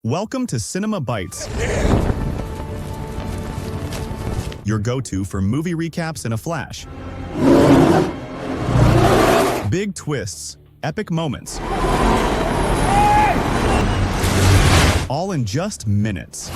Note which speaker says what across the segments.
Speaker 1: Welcome to Cinema Bites, your go-to for movie recaps in a flash. Big twists, epic moments, all in just minutes.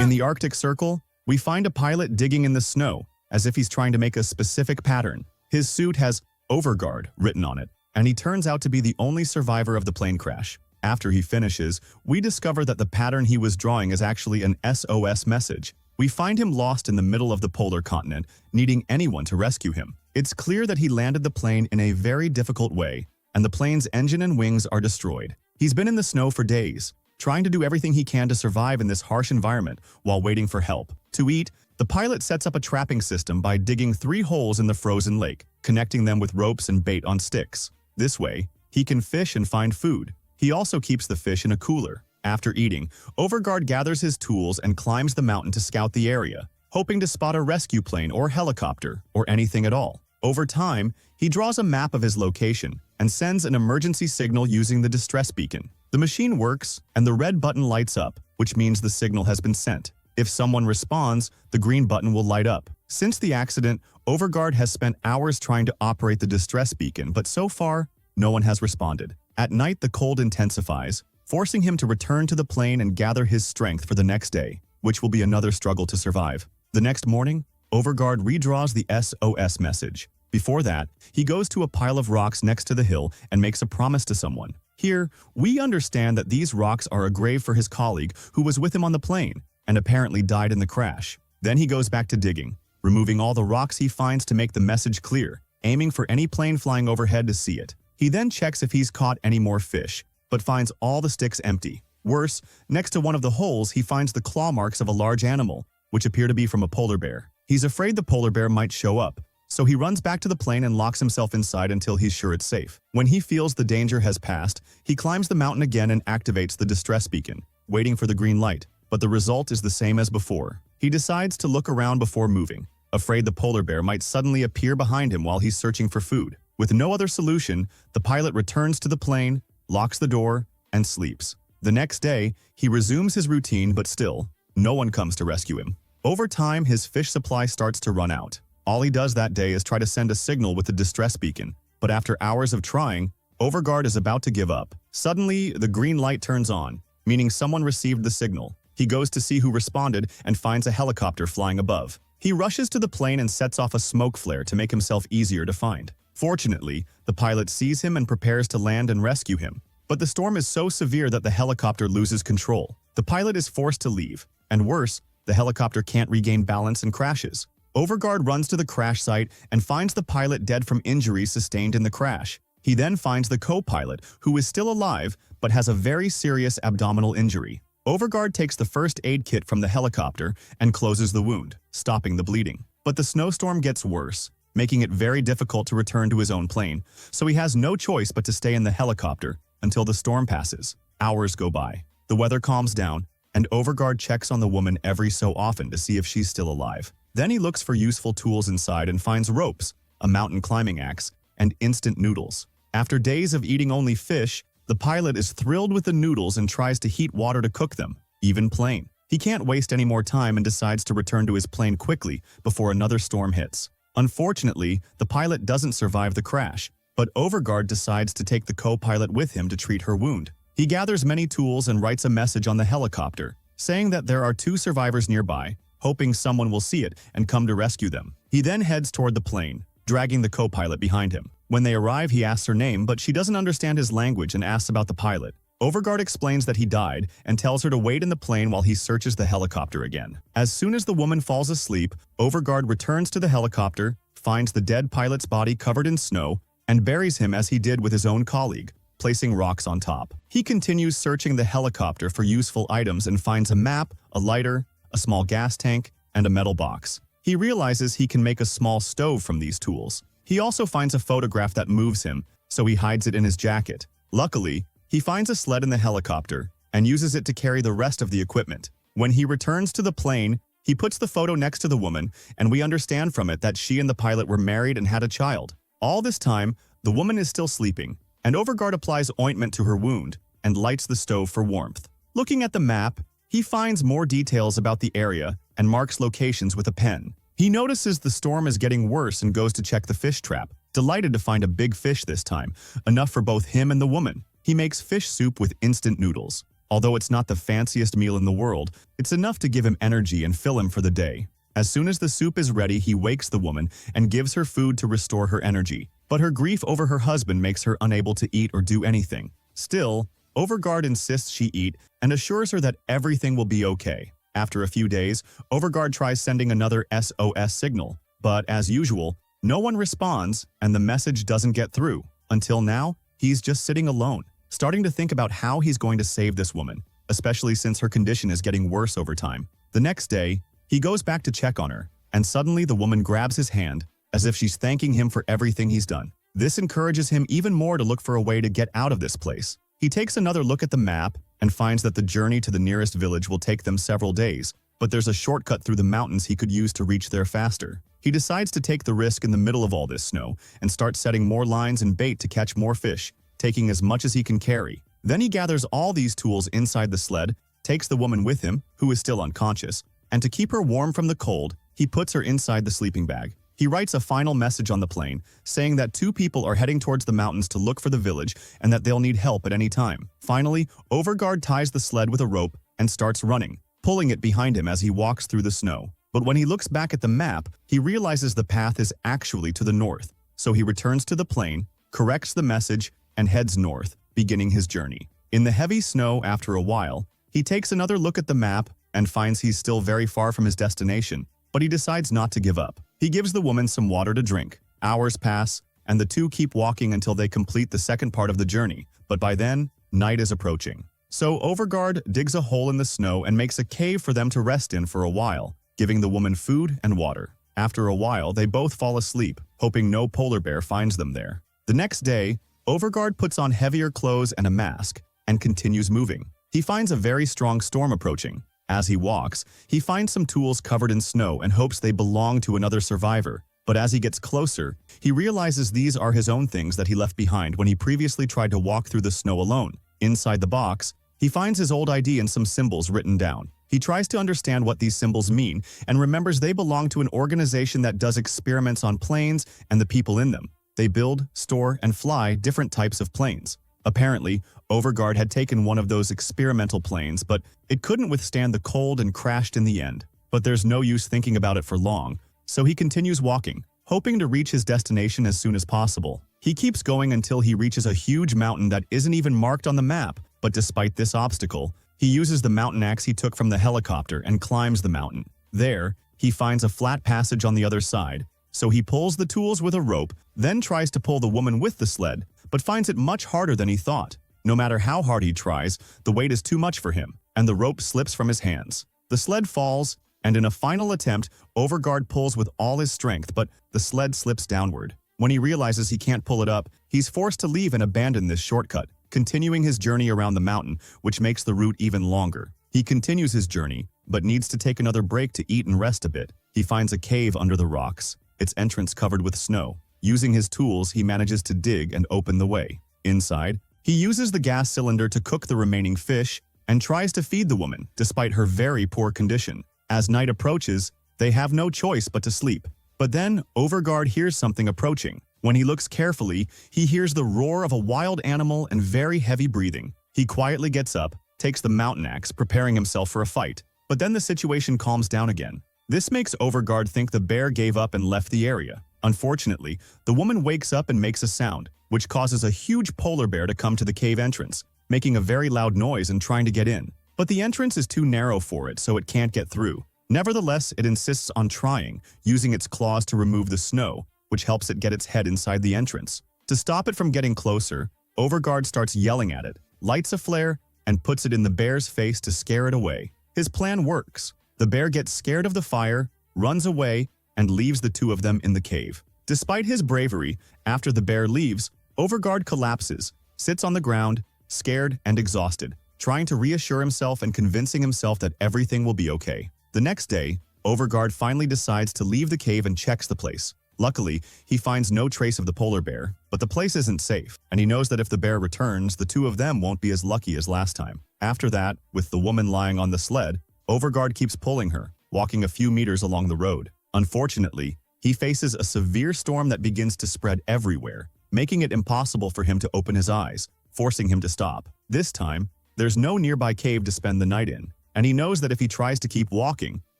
Speaker 1: In the Arctic Circle, we find a pilot digging in the snow, as if he's trying to make a specific pattern. His suit has Overgård written on it, and he turns out to be the only survivor of the plane crash. After he finishes, we discover that the pattern he was drawing is actually an SOS message. We find him lost in the middle of the polar continent, needing anyone to rescue him. It's clear that he landed the plane in a very difficult way, and the plane's engine and wings are destroyed. He's been in the snow for days, trying to do everything he can to survive in this harsh environment while waiting for help. To eat, the pilot sets up a trapping system by digging 3 holes in the frozen lake, connecting them with ropes and bait on sticks. This way, he can fish and find food. He also keeps the fish in a cooler. After eating, Overgård gathers his tools and climbs the mountain to scout the area, hoping to spot a rescue plane or helicopter or anything at all. Over time, he draws a map of his location and sends an emergency signal using the distress beacon. The machine works, and the red button lights up, which means the signal has been sent. If someone responds, the green button will light up. Since the accident, Overgård has spent hours trying to operate the distress beacon, but so far, no one has responded. At night, the cold intensifies, forcing him to return to the plane and gather his strength for the next day, which will be another struggle to survive. The next morning, Overgård redraws the SOS message. Before that, he goes to a pile of rocks next to the hill and makes a promise to someone. Here, we understand that these rocks are a grave for his colleague who was with him on the plane and apparently died in the crash. Then he goes back to digging, removing all the rocks he finds to make the message clear, aiming for any plane flying overhead to see it. He then checks if he's caught any more fish, but finds all the sticks empty. Worse, next to one of the holes, he finds the claw marks of a large animal, which appear to be from a polar bear. He's afraid the polar bear might show up, so he runs back to the plane and locks himself inside until he's sure it's safe. When he feels the danger has passed, he climbs the mountain again and activates the distress beacon, waiting for the green light. But the result is the same as before. He decides to look around before moving, afraid the polar bear might suddenly appear behind him while he's searching for food. With no other solution, the pilot returns to the plane, locks the door, and sleeps. The next day, he resumes his routine, but still, no one comes to rescue him. Over time, his fish supply starts to run out. All he does that day is try to send a signal with the distress beacon, but after hours of trying, Overgård is about to give up. Suddenly, the green light turns on, meaning someone received the signal. He goes to see who responded and finds a helicopter flying above. He rushes to the plane and sets off a smoke flare to make himself easier to find. Fortunately, the pilot sees him and prepares to land and rescue him. But the storm is so severe that the helicopter loses control. The pilot is forced to leave, and worse, the helicopter can't regain balance and crashes. Overgård runs to the crash site and finds the pilot dead from injuries sustained in the crash. He then finds the co-pilot, who is still alive but has a very serious abdominal injury. Overgård takes the first aid kit from the helicopter and closes the wound, stopping the bleeding. But the snowstorm gets worse, making it very difficult to return to his own plane, so he has no choice but to stay in the helicopter until the storm passes. Hours go by. The weather calms down, and Overgård checks on the woman every so often to see if she's still alive. Then he looks for useful tools inside and finds ropes, a mountain climbing axe, and instant noodles. After days of eating only fish, the pilot is thrilled with the noodles and tries to heat water to cook them, even plain. He can't waste any more time and decides to return to his plane quickly before another storm hits. Unfortunately, the pilot doesn't survive the crash, but Overgård decides to take the co-pilot with him to treat her wound. He gathers many tools and writes a message on the helicopter, saying that there are 2 survivors nearby, hoping someone will see it and come to rescue them. He then heads toward the plane, dragging the co-pilot behind him. When they arrive, he asks her name, but she doesn't understand his language and asks about the pilot. Overgård explains that he died and tells her to wait in the plane while he searches the helicopter again. As soon as the woman falls asleep, Overgård returns to the helicopter, finds the dead pilot's body covered in snow, and buries him as he did with his own colleague, placing rocks on top. He continues searching the helicopter for useful items and finds a map, a lighter, a small gas tank, and a metal box. He realizes he can make a small stove from these tools. He also finds a photograph that moves him, so he hides it in his jacket. Luckily, he finds a sled in the helicopter and uses it to carry the rest of the equipment. When he returns to the plane, he puts the photo next to the woman, and we understand from it that she and the pilot were married and had a child. All this time, the woman is still sleeping, and Overgård applies ointment to her wound, and lights the stove for warmth. Looking at the map, he finds more details about the area and marks locations with a pen. He notices the storm is getting worse and goes to check the fish trap, delighted to find a big fish this time, enough for both him and the woman. He makes fish soup with instant noodles. Although it's not the fanciest meal in the world, it's enough to give him energy and fill him for the day. As soon as the soup is ready, he wakes the woman and gives her food to restore her energy. But her grief over her husband makes her unable to eat or do anything. Still, Overgård insists she eat and assures her that everything will be okay. After a few days, Overgård tries sending another SOS signal, but as usual, no one responds and the message doesn't get through. Until now, he's just sitting alone, starting to think about how he's going to save this woman, especially since her condition is getting worse over time. The next day, he goes back to check on her, and suddenly the woman grabs his hand, as if she's thanking him for everything he's done. This encourages him even more to look for a way to get out of this place. He takes another look at the map and finds that the journey to the nearest village will take them several days, but there's a shortcut through the mountains he could use to reach there faster. He decides to take the risk in the middle of all this snow and starts setting more lines and bait to catch more fish, taking as much as he can carry. Then he gathers all these tools inside the sled, takes the woman with him, who is still unconscious, and to keep her warm from the cold, he puts her inside the sleeping bag. He writes a final message on the plane, saying that 2 people are heading towards the mountains to look for the village and that they'll need help at any time. Finally, Overgård ties the sled with a rope and starts running, pulling it behind him as he walks through the snow. But when he looks back at the map, he realizes the path is actually to the north. So he returns to the plane, corrects the message, and heads north, beginning his journey. In the heavy snow after a while, he takes another look at the map and finds he's still very far from his destination, but he decides not to give up. He gives the woman some water to drink. Hours pass, and the 2 keep walking until they complete the second part of the journey, but by then, night is approaching. So Overgård digs a hole in the snow and makes a cave for them to rest in for a while, giving the woman food and water. After a while, they both fall asleep, hoping no polar bear finds them there. The next day, Overgård puts on heavier clothes and a mask, and continues moving. He finds a very strong storm approaching. As he walks, he finds some tools covered in snow and hopes they belong to another survivor. But as he gets closer, he realizes these are his own things that he left behind when he previously tried to walk through the snow alone. Inside the box, he finds his old ID and some symbols written down. He tries to understand what these symbols mean and remembers they belong to an organization that does experiments on planes and the people in them. They build, store, and fly different types of planes. Apparently, Overgård had taken one of those experimental planes, but it couldn't withstand the cold and crashed in the end. But there's no use thinking about it for long, so he continues walking, hoping to reach his destination as soon as possible. He keeps going until he reaches a huge mountain that isn't even marked on the map, but despite this obstacle, he uses the mountain axe he took from the helicopter and climbs the mountain. There, he finds a flat passage on the other side, so he pulls the tools with a rope, then tries to pull the woman with the sled, but finds it much harder than he thought. No matter how hard he tries, the weight is too much for him, and the rope slips from his hands. The sled falls, and in a final attempt, Overgård pulls with all his strength, but the sled slips downward. When he realizes he can't pull it up, he's forced to leave and abandon this shortcut, continuing his journey around the mountain, which makes the route even longer. He continues his journey, but needs to take another break to eat and rest a bit. He finds a cave under the rocks, its entrance covered with snow. Using his tools, he manages to dig and open the way. Inside, he uses the gas cylinder to cook the remaining fish and tries to feed the woman, despite her very poor condition. As night approaches, they have no choice but to sleep. But then, Overgård hears something approaching. When he looks carefully, he hears the roar of a wild animal and very heavy breathing. He quietly gets up, takes the mountain axe, preparing himself for a fight. But then the situation calms down again. This makes Overgård think the bear gave up and left the area. Unfortunately, the woman wakes up and makes a sound, which causes a huge polar bear to come to the cave entrance, making a very loud noise and trying to get in. But the entrance is too narrow for it, so it can't get through. Nevertheless, it insists on trying, using its claws to remove the snow, which helps it get its head inside the entrance. To stop it from getting closer, Overgård starts yelling at it, lights a flare, and puts it in the bear's face to scare it away. His plan works. The bear gets scared of the fire, runs away, and leaves the 2 of them in the cave. Despite his bravery, after the bear leaves, Overgård collapses, sits on the ground, scared and exhausted, trying to reassure himself and convincing himself that everything will be okay. The next day, Overgård finally decides to leave the cave and checks the place. Luckily, he finds no trace of the polar bear, but the place isn't safe, and he knows that if the bear returns, the two of them won't be as lucky as last time. After that, with the woman lying on the sled, Overgård keeps pulling her, walking a few meters along the road. Unfortunately, he faces a severe storm that begins to spread everywhere, making it impossible for him to open his eyes, forcing him to stop. This time, there's no nearby cave to spend the night in, and he knows that if he tries to keep walking,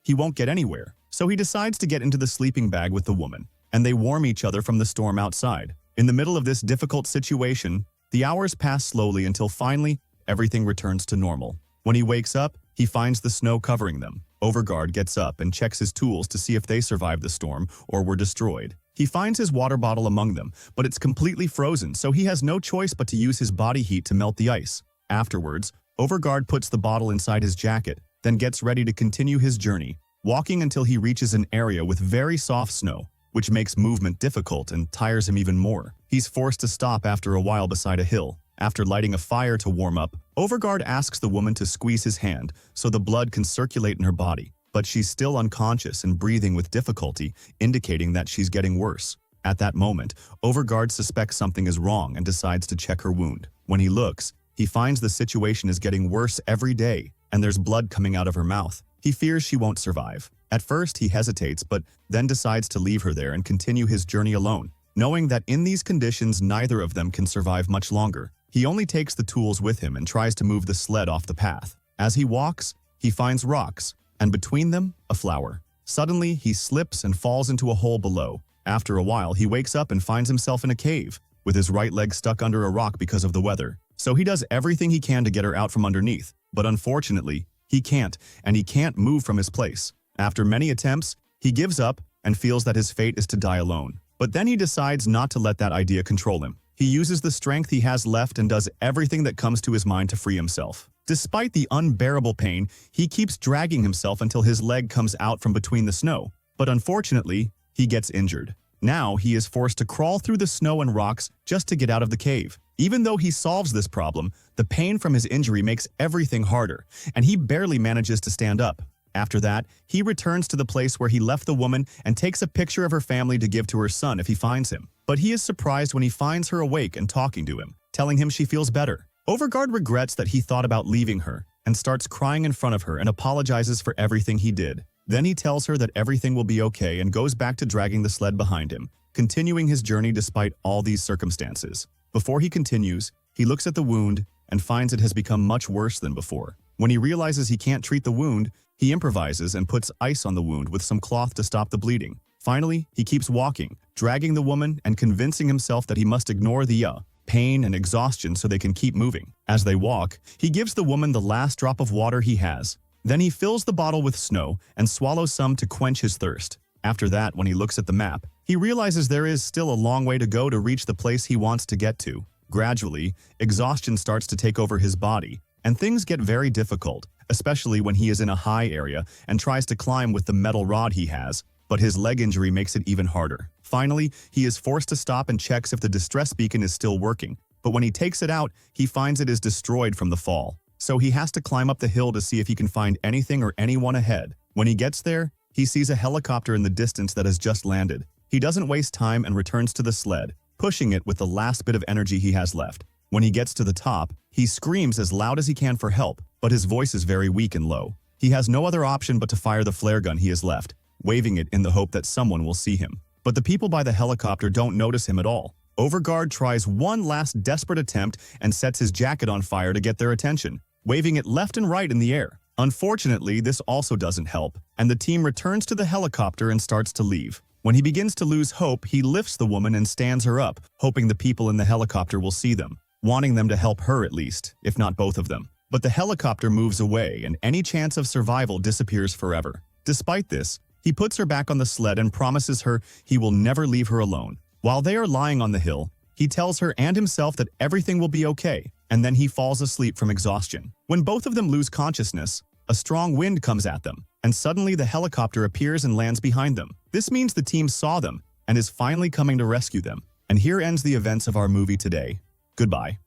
Speaker 1: he won't get anywhere. So he decides to get into the sleeping bag with the woman, and they warm each other from the storm outside. In the middle of this difficult situation, the hours pass slowly until finally, everything returns to normal. When he wakes up, he finds the snow covering them. Overgård gets up and checks his tools to see if they survived the storm or were destroyed. He finds his water bottle among them, but it's completely frozen, so he has no choice but to use his body heat to melt the ice. Afterwards, Overgård puts the bottle inside his jacket, then gets ready to continue his journey, walking until he reaches an area with very soft snow, which makes movement difficult and tires him even more. He's forced to stop after a while beside a hill. After lighting a fire to warm up, Overgård asks the woman to squeeze his hand so the blood can circulate in her body, but she's still unconscious and breathing with difficulty, indicating that she's getting worse. At that moment, Overgård suspects something is wrong and decides to check her wound. When he looks, he finds the situation is getting worse every day, and there's blood coming out of her mouth. He fears she won't survive. At first, he hesitates, but then decides to leave her there and continue his journey alone, knowing that in these conditions neither of them can survive much longer. He only takes the tools with him and tries to move the sled off the path. As he walks, he finds rocks, and between them, a flower. Suddenly, he slips and falls into a hole below. After a while, he wakes up and finds himself in a cave, with his right leg stuck under a rock because of the weather. So he does everything he can to get her out from underneath, but unfortunately, he can't, and he can't move from his place. After many attempts, he gives up and feels that his fate is to die alone. But then he decides not to let that idea control him. He uses the strength he has left and does everything that comes to his mind to free himself. Despite the unbearable pain, he keeps dragging himself until his leg comes out from between the snow. But unfortunately, he gets injured. Now he is forced to crawl through the snow and rocks just to get out of the cave. Even though he solves this problem, the pain from his injury makes everything harder, and he barely manages to stand up. After that, he returns to the place where he left the woman and takes a picture of her family to give to her son if he finds him. But he is surprised when he finds her awake and talking to him, telling him she feels better. Overgård regrets that he thought about leaving her and starts crying in front of her and apologizes for everything he did. Then he tells her that everything will be okay and goes back to dragging the sled behind him, continuing his journey despite all these circumstances. Before he continues, he looks at the wound and finds it has become much worse than before. When he realizes he can't treat the wound, he improvises and puts ice on the wound with some cloth to stop the bleeding. Finally, he keeps walking, dragging the woman and convincing himself that he must ignore the pain and exhaustion so they can keep moving. As they walk, he gives the woman the last drop of water he has. Then he fills the bottle with snow and swallows some to quench his thirst. After that, when he looks at the map, he realizes there is still a long way to go to reach the place he wants to get to. Gradually, exhaustion starts to take over his body, and things get very difficult, especially when he is in a high area and tries to climb with the metal rod he has, but his leg injury makes it even harder. Finally, he is forced to stop and checks if the distress beacon is still working, but when he takes it out, he finds it is destroyed from the fall. So he has to climb up the hill to see if he can find anything or anyone ahead. When he gets there, he sees a helicopter in the distance that has just landed. He doesn't waste time and returns to the sled, pushing it with the last bit of energy he has left. When he gets to the top, he screams as loud as he can for help, but his voice is very weak and low. He has no other option but to fire the flare gun he has left, waving it in the hope that someone will see him. But the people by the helicopter don't notice him at all. Overgård tries one last desperate attempt and sets his jacket on fire to get their attention, waving it left and right in the air. Unfortunately, this also doesn't help, and the team returns to the helicopter and starts to leave. When he begins to lose hope, he lifts the woman and stands her up, hoping the people in the helicopter will see them, wanting them to help her at least, if not both of them. But the helicopter moves away and any chance of survival disappears forever. Despite this, he puts her back on the sled and promises her he will never leave her alone. While they are lying on the hill, he tells her and himself that everything will be okay, and then he falls asleep from exhaustion. When both of them lose consciousness, a strong wind comes at them, and suddenly the helicopter appears and lands behind them. This means the team saw them and is finally coming to rescue them. And here ends the events of our movie today. Goodbye.